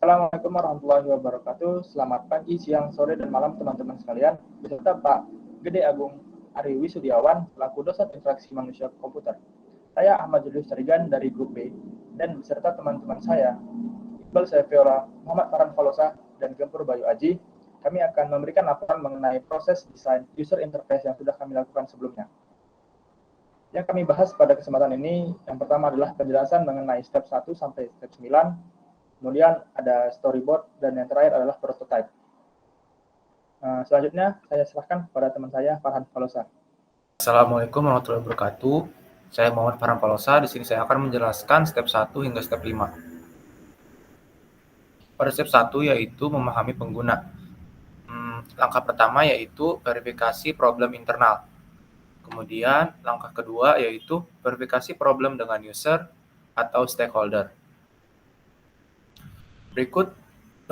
Assalamualaikum warahmatullahi wabarakatuh. Selamat pagi, siang, sore, dan malam teman-teman sekalian. Beserta Pak Gede Agung Ari Wisudiawan, selaku dosen interaksi manusia komputer. Saya Ahmad Julius Tarigan dari Grup B, dan beserta teman-teman saya, Iqbal Saifiola, Muhammad Farhan Falosa, dan Gempur Bayu Aji, kami akan memberikan laporan mengenai proses desain user interface yang sudah kami lakukan sebelumnya. Yang kami bahas pada kesempatan ini, yang pertama adalah penjelasan mengenai step 1 sampai step 9, kemudian ada storyboard, dan yang terakhir adalah prototype. Selanjutnya, saya serahkan kepada teman saya, Farhan Falosa. Assalamualaikum warahmatullahi wabarakatuh. Saya Muhammad Farhan Falosa. Di sini saya akan menjelaskan step 1 hingga step 5. Pada step 1 yaitu memahami pengguna. Langkah pertama yaitu verifikasi problem internal. Kemudian langkah kedua yaitu verifikasi problem dengan user atau stakeholder. Berikut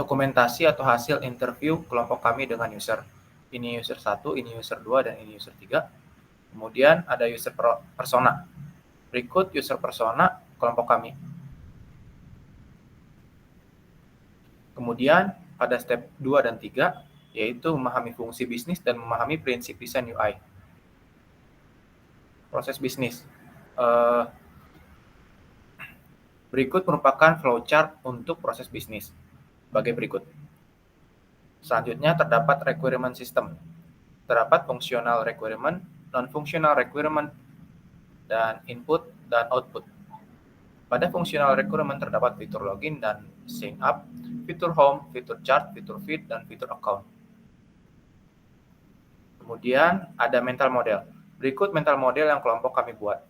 dokumentasi atau hasil interview kelompok kami dengan user. Ini user 1, ini user 2, dan ini user 3. Kemudian ada user persona. Berikut user persona kelompok kami. Kemudian pada step 2 dan 3 yaitu memahami fungsi bisnis dan memahami prinsip desain UI. Proses bisnis. Berikut merupakan flowchart untuk proses bisnis. Sebagai berikut. Selanjutnya terdapat requirement system. Terdapat functional requirement, non-functional requirement, dan input dan output. Pada functional requirement terdapat fitur login dan sign up, fitur home, fitur chart, fitur feed, dan fitur account. Kemudian ada mental model. Berikut mental model yang kelompok kami buat.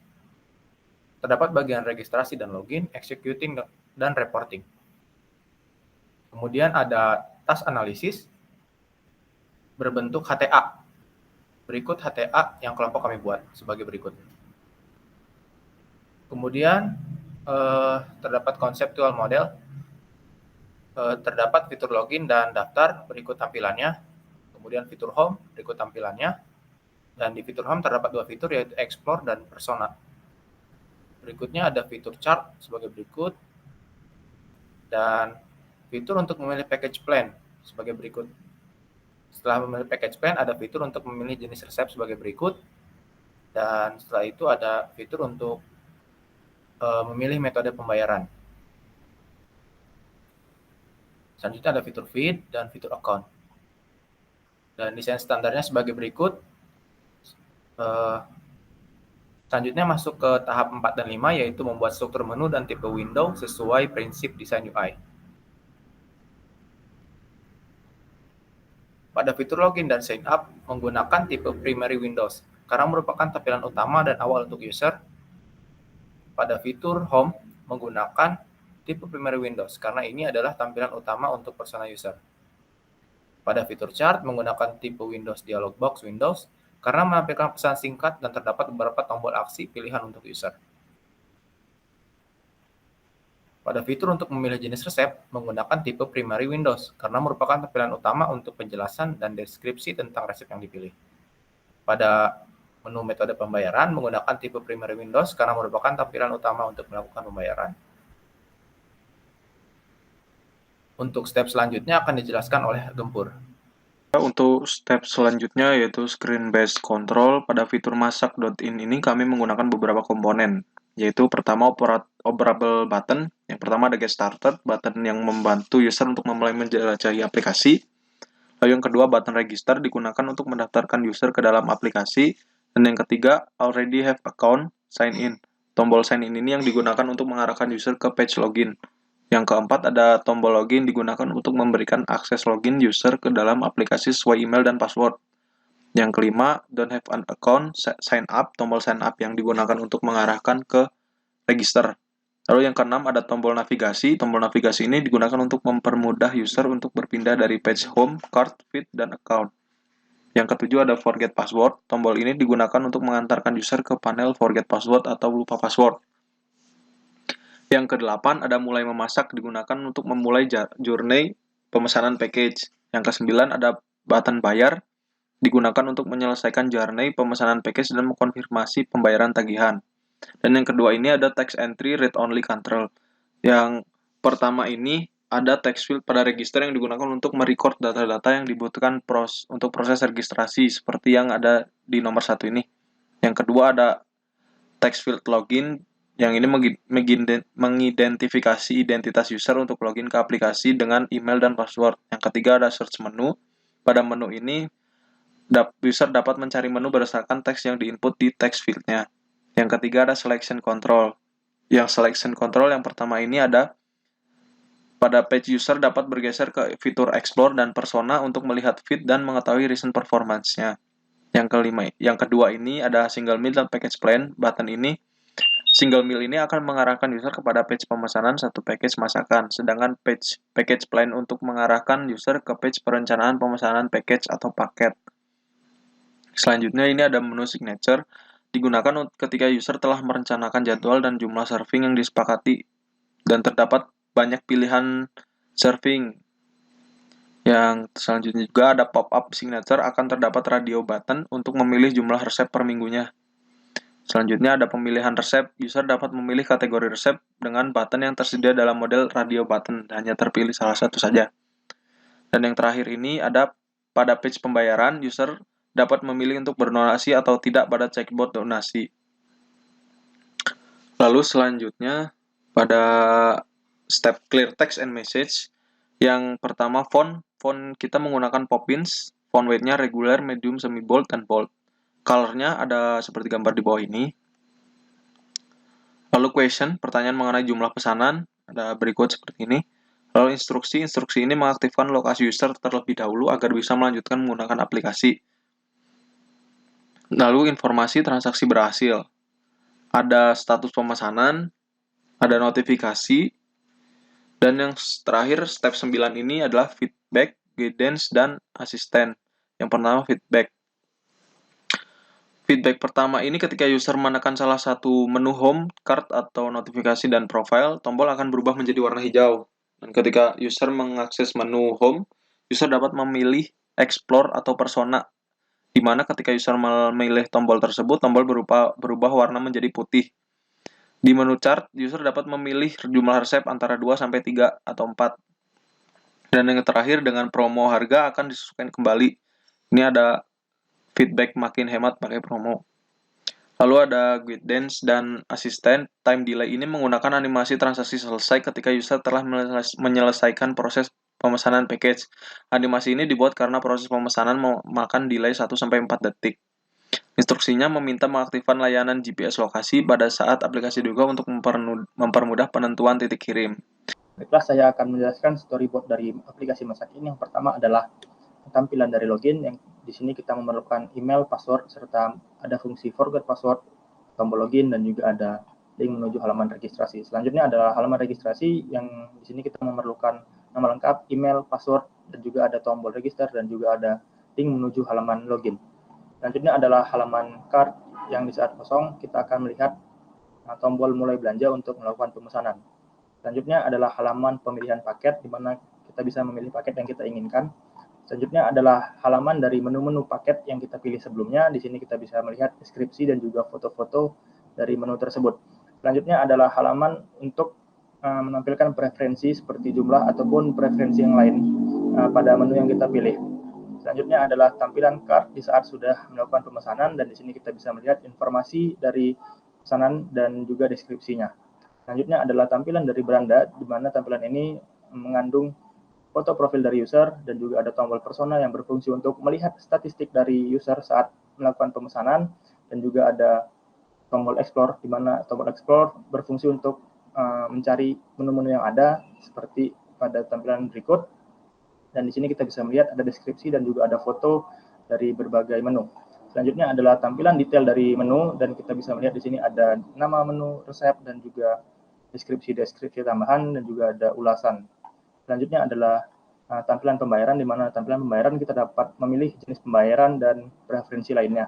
Terdapat bagian registrasi dan login, executing, dan reporting. Kemudian ada task analisis berbentuk HTA. Berikut HTA yang kelompok kami buat sebagai berikut. Kemudian terdapat conceptual model, terdapat fitur login dan daftar, berikut tampilannya. Kemudian fitur home, berikut tampilannya. Dan di fitur home terdapat dua fitur yaitu explore dan persona. Berikutnya ada fitur chart sebagai berikut. Dan fitur untuk memilih package plan sebagai berikut. Setelah memilih package plan, ada fitur untuk memilih jenis resep sebagai berikut. Dan setelah itu ada fitur untuk memilih metode pembayaran. Selanjutnya ada fitur feed dan fitur account. Dan desain standarnya sebagai berikut. Selanjutnya masuk ke tahap 4 dan 5 yaitu membuat struktur menu dan tipe window sesuai prinsip desain UI. Pada fitur login dan sign up menggunakan tipe primary windows karena merupakan tampilan utama dan awal untuk user. Pada fitur home menggunakan tipe primary windows karena ini adalah tampilan utama untuk persona user. Pada fitur chart menggunakan tipe Windows dialog box Windows karena menampilkan pesan singkat dan terdapat beberapa tombol aksi pilihan untuk user. Pada fitur untuk memilih jenis resep menggunakan tipe primary Windows karena merupakan tampilan utama untuk penjelasan dan deskripsi tentang resep yang dipilih. Pada menu metode pembayaran menggunakan tipe primary Windows karena merupakan tampilan utama untuk melakukan pembayaran. Untuk step selanjutnya akan dijelaskan oleh Gempur. Untuk step selanjutnya yaitu screen based control. Pada fitur masak.in ini kami menggunakan beberapa komponen, yaitu pertama operable button. Yang pertama ada get started, button yang membantu user untuk memulai menjelajahi aplikasi. Lalu yang kedua button register digunakan untuk mendaftarkan user ke dalam aplikasi. Dan yang ketiga already have account, sign in. Tombol sign in ini yang digunakan untuk mengarahkan user ke page login. Yang keempat ada tombol login digunakan untuk memberikan akses login user ke dalam aplikasi sesuai email dan password. Yang kelima, don't have an account, sign up, tombol sign up yang digunakan untuk mengarahkan ke register. Lalu yang keenam ada tombol navigasi. Tombol navigasi ini digunakan untuk mempermudah user untuk berpindah dari page home, cart, feed, dan account. Yang ketujuh ada forget password. Tombol ini digunakan untuk mengantarkan user ke panel forget password atau lupa password. Yang kedelapan ada mulai memasak digunakan untuk memulai journey pemesanan package. Yang kesembilan ada button bayar digunakan untuk menyelesaikan journey pemesanan package dan mengkonfirmasi pembayaran tagihan. Dan yang kedua ini ada text entry read only control. Yang pertama ini ada text field pada register yang digunakan untuk merecord data-data yang dibutuhkan untuk proses registrasi seperti yang ada di nomor 1 ini. Yang kedua ada text field login yang ini mengidentifikasi identitas user untuk login ke aplikasi dengan email dan password. Yang ketiga ada search menu. Pada menu ini user dapat mencari menu berdasarkan teks yang diinput di text field-nya. Yang ketiga ada selection control. Yang selection control yang pertama ini ada pada page user dapat bergeser ke fitur explore dan persona untuk melihat feed dan mengetahui recent performance-nya. Yang kedua ini ada single meal dan package plan. Button ini single meal ini akan mengarahkan user kepada page pemesanan satu package masakan, sedangkan package plan untuk mengarahkan user ke page perencanaan pemesanan package atau paket. Selanjutnya ini ada menu signature, digunakan ketika user telah merencanakan jadwal dan jumlah serving yang disepakati, dan terdapat banyak pilihan serving. Yang selanjutnya juga ada pop-up signature, akan terdapat radio button untuk memilih jumlah resep per minggunya. Selanjutnya ada pemilihan resep, user dapat memilih kategori resep dengan button yang tersedia dalam model radio button, hanya terpilih salah satu saja. Dan yang terakhir ini ada pada page pembayaran, user dapat memilih untuk berdonasi atau tidak pada checkbox donasi. Lalu selanjutnya pada step clear text and message, yang pertama font kita menggunakan Poppins, font weight-nya regular, medium, semi bold, dan bold. Color-nya ada seperti gambar di bawah ini. Lalu question, pertanyaan mengenai jumlah pesanan, ada berikut seperti ini. Lalu instruksi ini mengaktifkan lokasi user terlebih dahulu agar bisa melanjutkan menggunakan aplikasi. Lalu informasi transaksi berhasil. Ada status pemesanan, ada notifikasi, dan yang terakhir step 9 ini adalah feedback, guidance, dan asisten. Yang pertama feedback. Feedback pertama ini ketika user menekan salah satu menu home, card, atau notifikasi dan profile, tombol akan berubah menjadi warna hijau. Dan ketika user mengakses menu home, user dapat memilih explore atau persona, di mana ketika user memilih tombol tersebut, tombol berubah warna menjadi putih. Di menu chart, user dapat memilih jumlah resep antara 2 sampai 3 atau 4. Dan yang terakhir dengan promo harga akan disesuaikan kembali. Ini ada feedback makin hemat pakai promo. Lalu ada guidance dan asisten. Time delay ini menggunakan animasi transaksi selesai ketika user telah menyelesaikan proses pemesanan package. Animasi ini dibuat karena proses pemesanan memakan delay 1 sampai 4 detik. Instruksinya meminta mengaktifkan layanan GPS lokasi pada saat aplikasi diunggah untuk mempermudah penentuan titik kirim. Baiklah, saya akan menjelaskan storyboard dari aplikasi masak ini. Yang pertama adalah tampilan dari login, yang di sini kita memerlukan email, password, serta ada fungsi forget password, tombol login, dan juga ada link menuju halaman registrasi. Selanjutnya adalah halaman registrasi, yang di sini kita memerlukan nama lengkap, email, password, dan juga ada tombol register, dan juga ada link menuju halaman login. Selanjutnya adalah halaman cart, yang di saat kosong kita akan melihat tombol mulai belanja untuk melakukan pemesanan. Selanjutnya adalah halaman pemilihan paket, di mana kita bisa memilih paket yang kita inginkan. Selanjutnya adalah halaman dari menu-menu paket yang kita pilih sebelumnya. Di sini kita bisa melihat deskripsi dan juga foto-foto dari menu tersebut. Selanjutnya adalah halaman untuk menampilkan preferensi seperti jumlah ataupun preferensi yang lain pada menu yang kita pilih. Selanjutnya adalah tampilan cart di saat sudah melakukan pemesanan, dan di sini kita bisa melihat informasi dari pesanan dan juga deskripsinya. Selanjutnya adalah tampilan dari beranda, di mana tampilan ini mengandung foto profil dari user dan juga ada tombol persona yang berfungsi untuk melihat statistik dari user saat melakukan pemesanan, dan juga ada tombol explore, di mana tombol explore berfungsi untuk mencari menu-menu yang ada seperti pada tampilan berikut. Dan di sini kita bisa melihat ada deskripsi dan juga ada foto dari berbagai menu. Selanjutnya adalah tampilan detail dari menu, dan kita bisa melihat di sini ada nama menu, resep, dan juga deskripsi tambahan, dan juga ada ulasan. Selanjutnya adalah tampilan pembayaran, di mana tampilan pembayaran kita dapat memilih jenis pembayaran dan preferensi lainnya.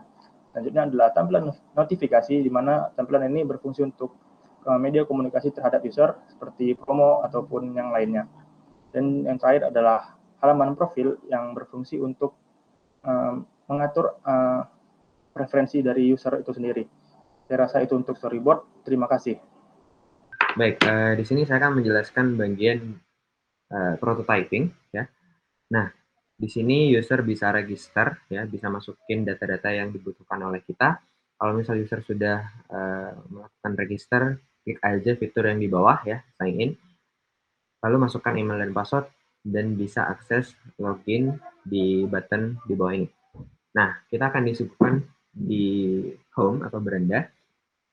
Selanjutnya adalah tampilan notifikasi, di mana tampilan ini berfungsi untuk media komunikasi terhadap user seperti promo ataupun yang lainnya. Dan yang terakhir adalah halaman profil yang berfungsi untuk mengatur preferensi dari user itu sendiri. Saya rasa itu untuk storyboard. Terima kasih. Baik, di sini saya akan menjelaskan bagian prototyping ya. Nah, di sini user bisa register ya, bisa masukin data-data yang dibutuhkan oleh kita. Kalau misal user sudah melakukan register, klik aja fitur yang di bawah ya, sign in. Lalu masukkan email dan password dan bisa akses login di button di bawah ini. Nah, kita akan disuguhkan di home atau beranda.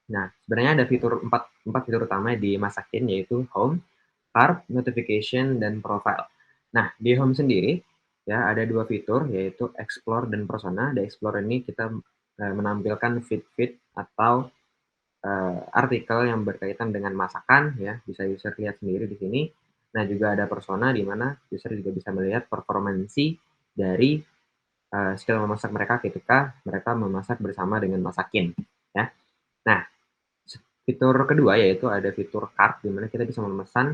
Nah, sebenarnya ada empat fitur utama di Masakin, yaitu home, card, notification, dan profile. Nah, di home sendiri ya ada dua fitur, yaitu explore dan persona. Di explore ini kita menampilkan feed atau artikel yang berkaitan dengan masakan ya, bisa user lihat sendiri di sini. Nah, juga ada persona di mana user juga bisa melihat performansi dari skill memasak mereka ketika mereka memasak bersama dengan Masakin ya. Nah, fitur kedua yaitu ada fitur cart di mana kita bisa memesan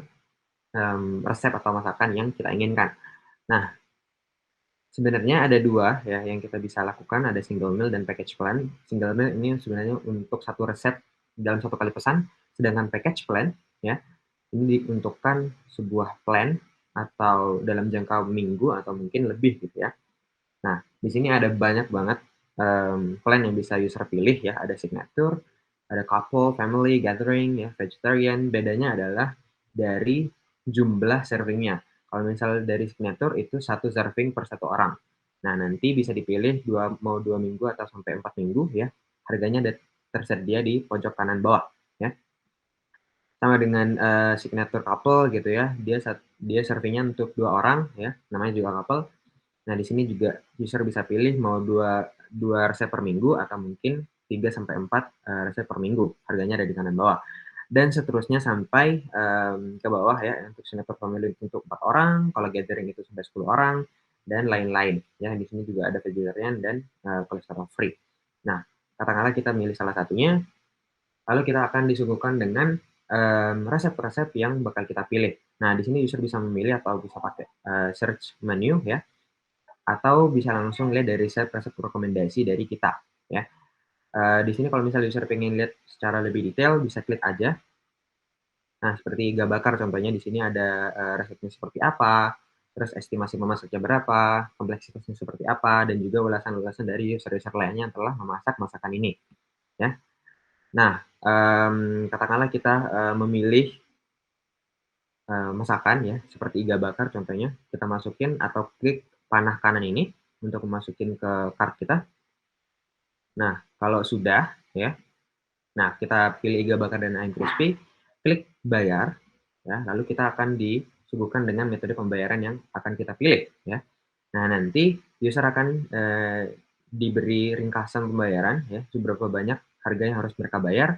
resep atau masakan yang kita inginkan. Nah, sebenarnya ada dua ya yang kita bisa lakukan, ada single meal dan package plan. Single meal ini sebenarnya untuk satu resep dalam satu kali pesan, sedangkan package plan ya ini diuntukkan sebuah plan atau dalam jangka minggu atau mungkin lebih gitu ya. Nah, di sini ada banyak banget plan yang bisa user pilih ya, ada signature, ada couple, family, gathering, ya, vegetarian. Bedanya adalah dari jumlah servingnya. Kalau misal dari signature itu satu serving per satu orang. Nah, nanti bisa dipilih mau 2 minggu atau sampai 4 minggu ya. Harganya ada tersedia di pojok kanan bawah ya. Sama dengan signature couple gitu ya. Dia servingnya untuk 2 orang ya, namanya juga couple. Nah, di sini juga user bisa pilih mau dua resep per minggu atau mungkin 3 sampai 4 resep per minggu. Harganya ada di kanan bawah. Dan seterusnya sampai ke bawah ya, untuk signature family untuk 4 orang, kalau gathering itu sampai 10 orang, dan lain-lain. Ya, di sini juga ada vegetarian dan kolesterol free. Nah, katakanlah kita milih salah satunya, lalu kita akan disuguhkan dengan resep-resep yang bakal kita pilih. Nah, di sini user bisa memilih atau bisa pakai search menu ya, atau bisa langsung lihat dari resep rekomendasi dari kita ya. Di sini kalau misalnya user pengen lihat secara lebih detail bisa klik aja. Nah, seperti iga bakar contohnya di sini ada resepnya seperti apa, terus estimasi memasaknya berapa, kompleksitasnya seperti apa, dan juga ulasan-ulasan dari user-user lainnya yang telah memasak masakan ini ya. Nah, katakanlah kita memilih masakan ya, seperti iga bakar contohnya, kita masukin atau klik panah kanan ini untuk memasukin ke cart kita. Nah, kalau sudah ya, nah kita pilih iga bakar dan ayam crispy, klik bayar, ya, lalu kita akan disuguhkan dengan metode pembayaran yang akan kita pilih ya. Nah, nanti user akan diberi ringkasan pembayaran ya, seberapa banyak harga yang harus mereka bayar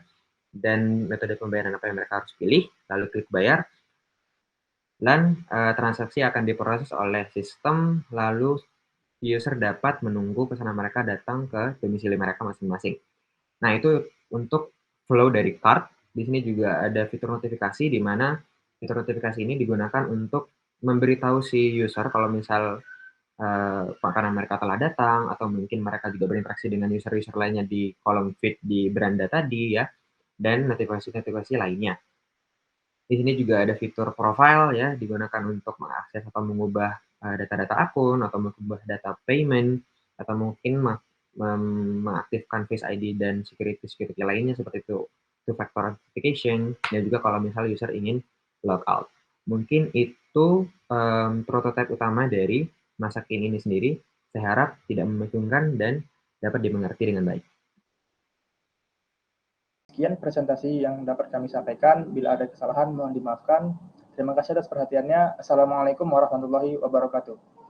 dan metode pembayaran apa yang mereka harus pilih, lalu klik bayar. Dan transaksi akan diproses oleh sistem, lalu user dapat menunggu pesanan mereka datang ke domisili mereka masing-masing. Nah, itu untuk flow dari cart. Di sini juga ada fitur notifikasi, di mana fitur notifikasi ini digunakan untuk memberitahu si user kalau misal makanan mereka telah datang, atau mungkin mereka juga berinteraksi dengan user-user lainnya di kolom feed di beranda tadi ya, dan notifikasi-notifikasi lainnya. Di sini juga ada fitur profile ya, digunakan untuk mengakses atau mengubah data-data akun, atau mengubah data payment, atau mungkin mengaktifkan Face ID dan security lainnya seperti itu, two-factor authentication, dan juga kalau misalnya user ingin logout. Mungkin itu prototipe utama dari Masakin ini sendiri. Saya harap tidak membingungkan dan dapat dimengerti dengan baik. Sekian presentasi yang dapat kami sampaikan. Bila ada kesalahan mohon dimaafkan. Terima kasih atas perhatiannya. Assalamualaikum warahmatullahi wabarakatuh.